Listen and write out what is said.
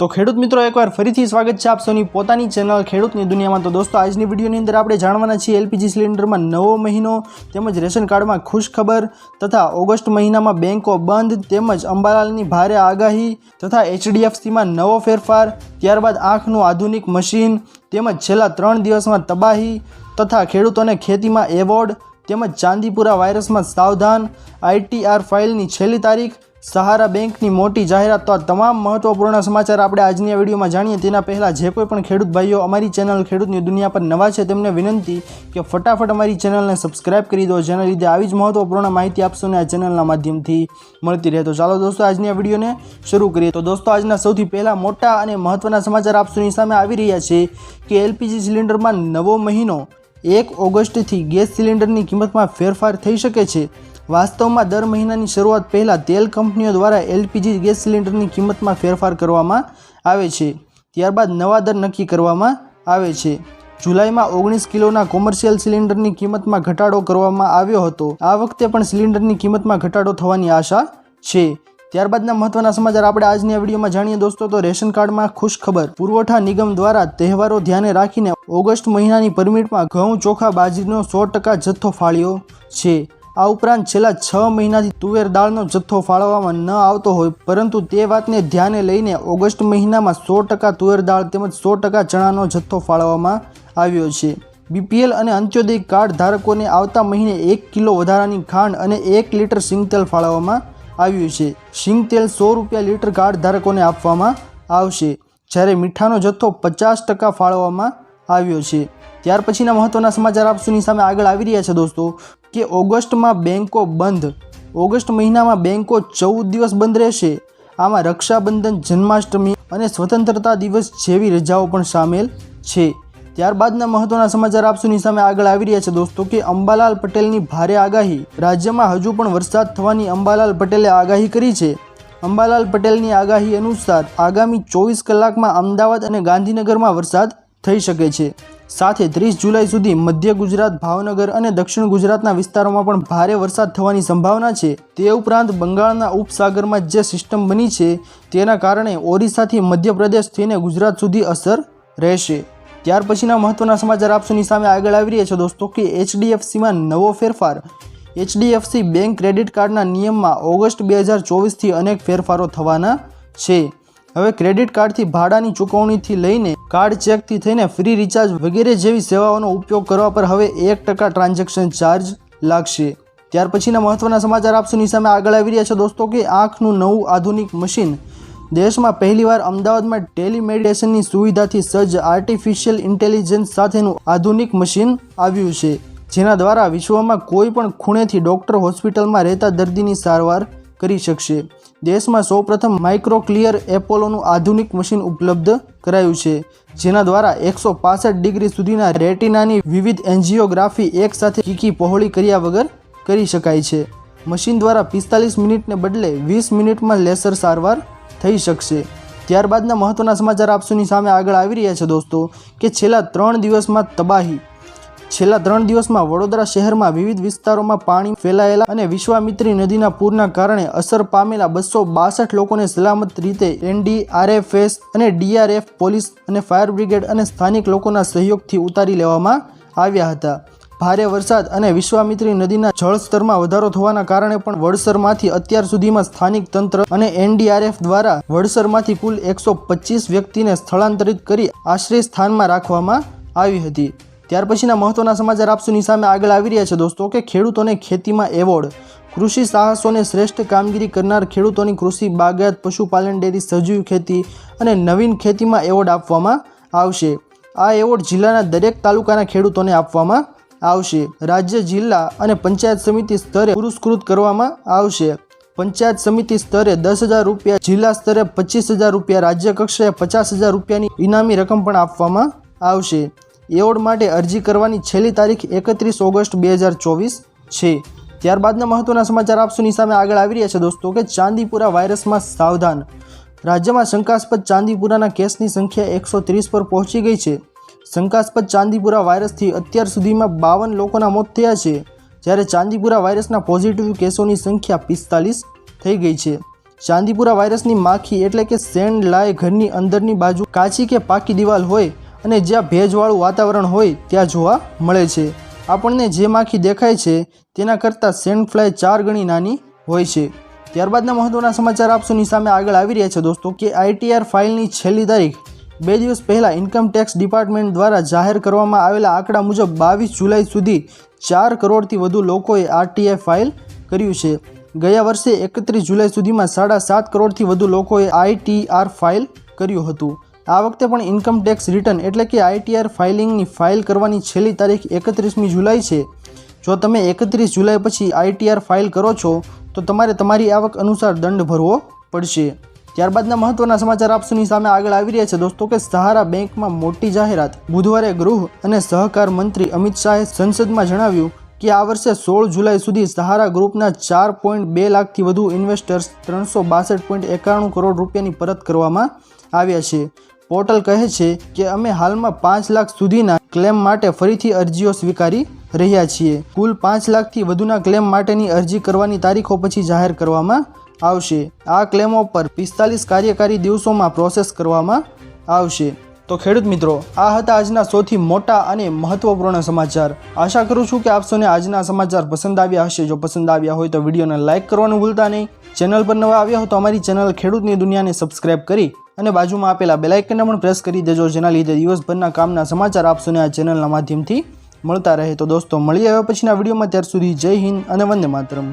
તો ખેડૂત મિત્રો એકવાર ફરીથી સ્વાગત છે આપ સૌની પોતાની ચેનલ ખેડૂતની દુનિયામાં। તો દોસ્તો આજની વિડીયોની અંદર આપણે જાણવાના છીએ એલપીજી સિલિન્ડરમાં નવો મહિનો તેમજ રેશન કાર્ડમાં ખુશખબર તથા ઓગસ્ટ મહિનામાં બેંકો બંધ તેમજ અંબાલાલની ભારે આગાહી તથા એચડીએફસીમાં નવો ફેરફાર, ત્યારબાદ આંખનું આધુનિક મશીન તેમજ છેલ્લા 3 દિવસમાં તબાહી તથા ખેડૂતોને ખેતીમાં એવોર્ડ તેમજ ચાંદીપુરા વાયરસમાં સાવધાન, આઈટીઆર ફાઇલની છેલ્લી તારીખ, સહારા બેંકની મોટી જાહેરાત। તો આ તમામ મહત્વપૂર્ણ સમાચાર આપણે આજની આ વિડીયોમાં જાણીએ તેના પહેલાં જે કોઈ પણ ખેડૂત ભાઈઓ અમારી ચેનલ ખેડૂતની દુનિયા પર નવા છે તેમને વિનંતી કે ફટાફટ અમારી ચેનલને સબસ્ક્રાઇબ કરી દો, જેના લીધે આવી જ મહત્વપૂર્ણ માહિતી આપશોને આ ચેનલના માધ્યમથી મળતી રહે। તો ચાલો દોસ્તો આજની આ વિડીયોને શરૂ કરીએ। તો દોસ્તો આજના સૌથી પહેલાં મોટા અને મહત્વના સમાચાર આપસોની સામે આવી રહ્યા છે કે એલપીજી સિલિન્ડરમાં નવો મહિનો 1 ઓગસ્ટથી ગેસ સિલિન્ડરની કિંમતમાં ફેરફાર થઈ શકે છે। વાસ્તવમાં દર મહિનાની શરૂઆત પહેલાં તેલ કંપનીઓ દ્વારા એલપીજી ગેસ સિલિન્ડરની કિંમતમાં ફેરફાર કરવામાં આવે છે, ત્યારબાદ નવા દર નક્કી કરવામાં આવે છે। જુલાઈમાં 19 કિલોના કોમર્શિયલ સિલિન્ડરની કિંમતમાં ઘટાડો કરવામાં આવ્યો હતો। આ વખતે પણ સિલિન્ડરની કિંમતમાં ઘટાડો થવાની આશા છે। ત્યારબાદના મહત્વના સમાચાર આપણે આજની આ વિડીયોમાં જાણીએ દોસ્તો। તો રેશન કાર્ડમાં ખુશખબર, પુરવઠા નિગમ દ્વારા તહેવારો ધ્યાને રાખીને ઓગસ્ટ મહિનાની પરમિટમાં ઘઉં, ચોખા, બાજરીનો 100% જથ્થો ફાળ્યો છે। આ ઉપરાંત છેલ્લા 6 મહિનાથી તુવેર દાળનો જથ્થો ફાળવવામાં ન આવતો હોય, પરંતુ તે વાતને ધ્યાને લઈને ઓગસ્ટ મહિનામાં 100% તુવેર દાળ તેમજ 100% ચણાનો જથ્થો ફાળવવામાં આવ્યો છે। બીપીએલ અને અંત્યોદય કાર્ડ ધારકોને આવતા મહિને 1 કિલો વધારાની ખાંડ અને 1 લીટર સિંગતેલ ફાળવવામાં આવ્યું છે। સિંગતેલ 100 રૂપિયા લીટર કાર્ડ ધારકોને આપવામાં આવશે, જ્યારે મીઠાનો જથ્થો 50% ફાળવવામાં આવ્યો છે। ત્યાર પછીના મહત્વના સમાચાર આપસોની સામે આગળ આવી રહ્યા છે દોસ્તો કે ઓગસ્ટમાં બેંકો બંધ। ઓગસ્ટ મહિનામાં બેંકો 14 દિવસ બંધ રહેશે। આમાં રક્ષાબંધન, જન્માષ્ટમી અને સ્વતંત્રતા દિવસ જેવી રજાઓ પણ સામેલ છે। ત્યારબાદના મહત્વના સમાચાર આપસોની સામે આગળ આવી રહ્યા છે દોસ્તો કે અંબાલાલ પટેલની ભારે આગાહી। રાજ્યમાં હજુ પણ વરસાદ થવાની અંબાલાલ પટેલે આગાહી કરી છે। અંબાલાલ પટેલની આગાહી અનુસાર આગામી 24 કલાકમાં અમદાવાદ અને ગાંધીનગરમાં વરસાદ થઈ શકે છે। સાથે 30 જુલાઈ સુધી મધ્ય ગુજરાત, ભાવનગર અને દક્ષિણ ગુજરાતના વિસ્તારોમાં પણ ભારે વરસાદ થવાની સંભાવના છે। તે ઉપરાંત બંગાળના ઉપસાગરમાં જે સિસ્ટમ બની છે તેના કારણે ઓરિસ્સાથી મધ્યપ્રદેશ થઈને ગુજરાત સુધી અસર રહેશે। ત્યાર પછીના મહત્વના સમાચાર આપસોની સામે આગળ આવી રહ્યા છે દોસ્તો કે એચડીએફસીમાં નવો ફેરફાર। એચડીએફસી બેંક ક્રેડિટ કાર્ડના નિયમમાં ઓગસ્ટ 2024થી અનેક ફેરફારો થવાના છે। હવે ક્રેડિટ કાર્ડથી ભાડાની ચૂકવણીથી લઈને કાર્ડ ચેકથી થઈને ફ્રી રિચાર્જ વગેરે જેવી સેવાઓનો ઉપયોગ કરવા પર હવે 1% ટ્રાન્ઝેક્શન ચાર્જ લાગશે। ત્યાર પછીના મહત્વના સમાચાર આપસોની સામે આગળ આવી રહ્યા છે દોસ્તો કે આંખનું નવું આધુનિક મશીન। દેશમાં પહેલીવાર અમદાવાદમાં ટેલિમેડિસિનની સુવિધાથી સજ્જ આર્ટિફિશિયલ ઇન્ટેલિજન્સ સાથેનું આધુનિક મશીન આવ્યું છે, જેના દ્વારા વિશ્વમાં કોઈ પણ ખૂણેથી ડૉક્ટર હોસ્પિટલમાં રહેતા દર્દીની સારવાર કરી શકશે। દેશમાં સૌપ્રથમ માઇક્રોક્લિયર એપોલોનું આધુનિક મશીન ઉપલબ્ધ કરાયું છે, જેના દ્વારા 165 ડિગ્રી સુધીના રેટિનાની વિવિધ એન્જિયોગ્રાફી એકસાથે કીકી પહોળી કર્યા વગર કરી શકાય છે। મશીન દ્વારા 45 મિનિટને બદલે 20 મિનિટમાં લેસર સારવાર થઈ શકશે। ત્યારબાદના મહત્વના સમાચાર આપસોની સામે આગળ આવી રહ્યા છે દોસ્તો કે છેલ્લા 3 દિવસમાં તબાહી। છેલ્લા 3 દિવસમાં વડોદરા શહેરમાં વિવિધ વિસ્તારોમાં પાણી ફેલાયેલા અને વિશ્વામિત્રી નદીના પૂરના કારણે અસર પામેલા 262 લોકોને સલામત રીતે એનડીઆરએફ અને ડીઆરએફ, પોલીસ અને ફાયર બ્રિગેડ અને સ્થાનિક લોકોના સહયોગથી ઉતારી લેવામાં આવ્યા હતા। ભારે વરસાદ અને વિશ્વામિત્રી નદીના જળસ્તરમાં વધારો થવાના કારણે પણ વડસરમાંથી અત્યાર સુધીમાં સ્થાનિક તંત્ર અને એનડીઆરએફ દ્વારા વડસરમાંથી કુલ 125 વ્યક્તિને સ્થળાંતરિત કરી આશ્રય સ્થાનમાં રાખવામાં આવી હતી। ત્યાર પછીના મહત્વના સમાચાર આપસોની સામે આગળ આવી રહ્યા છે દોસ્તો કે ખેડૂતોને ખેતીમાં એવોર્ડ। કૃષિ સાહસોને શ્રેષ્ઠ કામગીરી કરનાર ખેડૂતોની કૃષિ, બાગાયત, પશુપાલન, ડેરી, સજીવ ખેતી અને નવીન ખેતીમાં એવોર્ડ આપવામાં આવશે। આ એવોર્ડ જિલ્લાના દરેક તાલુકાના ખેડૂતોને આપવામાં આવશે। રાજ્ય, જિલ્લા અને પંચાયત સમિતિ સ્તરે પુરસ્કૃત કરવામાં આવશે। પંચાયત સમિતિ સ્તરે 10,000 રૂપિયા, જિલ્લા સ્તરે 25,000 રૂપિયા, રાજ્ય કક્ષાએ 50,000 રૂપિયાની ઇનામી રકમ પણ આપવામાં આવશે। એવોર્ડ માટે અરજી કરવાની છેલ્લી તારીખ 31 ઓગસ્ટ 2024 છે। ત્યારબાદના મહત્વના સમાચાર આપસોની સામે આગળ આવી રહ્યા છે દોસ્તો કે ચાંદીપુરા વાયરસમાં સાવધાન। રાજ્યમાં શંકાસ્પદ ચાંદીપુરાના કેસની સંખ્યા 130 પર પહોંચી ગઈ છે। શંકાસ્પદ ચાંદીપુરા વાયરસથી અત્યાર સુધીમાં 52 લોકોના મોત થયા છે, જ્યારે ચાંદીપુરા વાયરસના પોઝિટિવ કેસોની સંખ્યા 45 થઈ ગઈ છે। ચાંદીપુરા વાયરસની માખી એટલે કે સેન્ડ લાય ઘરની અંદરની બાજુ કાચી કે પાકી દિવાલ હોય અને જ્યાં ભેજવાળું વાતાવરણ હોય ત્યાં જોવા મળે છે. આપણને જે માખી દેખાય છે તેના કરતાં સેન્ડ ફ્લાય 4 ગણી નાની હોય છે. ત્યારબાદના મહત્વના સમાચાર આપ સૌની સામે આગળ આવી રહ્યા છે દોસ્તો કે ITR ફાઇલની છેલ્લી તારીખ 2 દિવસ પહેલાં ઇન્કમ ટેક્સ ડિપાર્ટમેન્ટ દ્વારા જાહેર કરવામાં આવેલા આંકડા મુજબ 22 જુલાઈ સુધી 4 કરોડથી વધુ લોકોએ RTI ફાઇલ કર્યું છે. ગયા વર્ષે 31 જુલાઈ સુધીમાં 7.5 કરોડથી વધુ લોકોએ ITR ફાઇલ કર્યું હતું. આ વખતે પણ ઇન્કમ ટેક્સ રિટર્ન એટલે કે ITR ફાઇલિંગની ફાઇલ કરવાની છેલ્લી તારીખ 31મી જુલાઈ છે. જો તમે 31 જુલાઈ પછી ITR ફાઇલ કરો છો તો તમારે તમારી આવક અનુસાર દંડ ભરવો પડશે. ત્યારબાદના મહત્વના સમાચાર આપ સૌની સામે આગળ આવી રહ્યા છે દોસ્તો કે સહારા બેંકમાં મોટી જાહેરાત. બુધવારે ગૃહ અને સહકાર મંત્રી અમિત શાહે સંસદમાં જણાવ્યું કે આ વર્ષે 16 જુલાઈ સુધી સહારા ગ્રુપના 4.2 લાખથી વધુ ઇન્વેસ્ટર્સ 362.91 કરોડ રૂપિયાની પરત કરવામાં આવ્યા છે. પોર્ટલ કહે છે કે અમે હાલમાં 5 લાખ સુધીના ક્લેમ માટે ફરીથી અરજીઓ સ્વીકારી રહ્યા છીએ. કુલ 5 લાખથી વધુના ક્લેમ માટેની અરજી કરવાની તારીખો પછી જાહેર કરવામાં આવશે. આ ક્લેમો પર 45 કાર્યકારી દિવસોમાં પ્રોસેસ કરવામાં આવશે. તો ખેડૂત મિત્રો, આ હતા આજના સૌથી મોટા અને મહત્વપૂર્ણ સમાચાર. આશા કરું છું કે આપ સૌને આજના સમાચાર પસંદ આવ્યા હશે. જો પસંદ આવ્યા હોય તો વિડીયોને લાઇક કરવાનું ભૂલતા નહીં. ચેનલ પર નવા આવ્યા હો તો અમારી ચેનલ ખેડૂતની દુનિયાને સબસ્ક્રાઇબ કરી અને બાજુમાં આપેલા બેલ આઇકનને પણ પ્રેસ કરી દેજો, જેના લીધે દિવસભરના કામના સમાચાર આપ સૌને આ ચેનલના માધ્યમથી મળતા રહે. તો દોસ્તો મળીએ હવે પછીના વિડીયોમાં. ત્યાર સુધી જય હિન્દ અને વંદે માતરમ.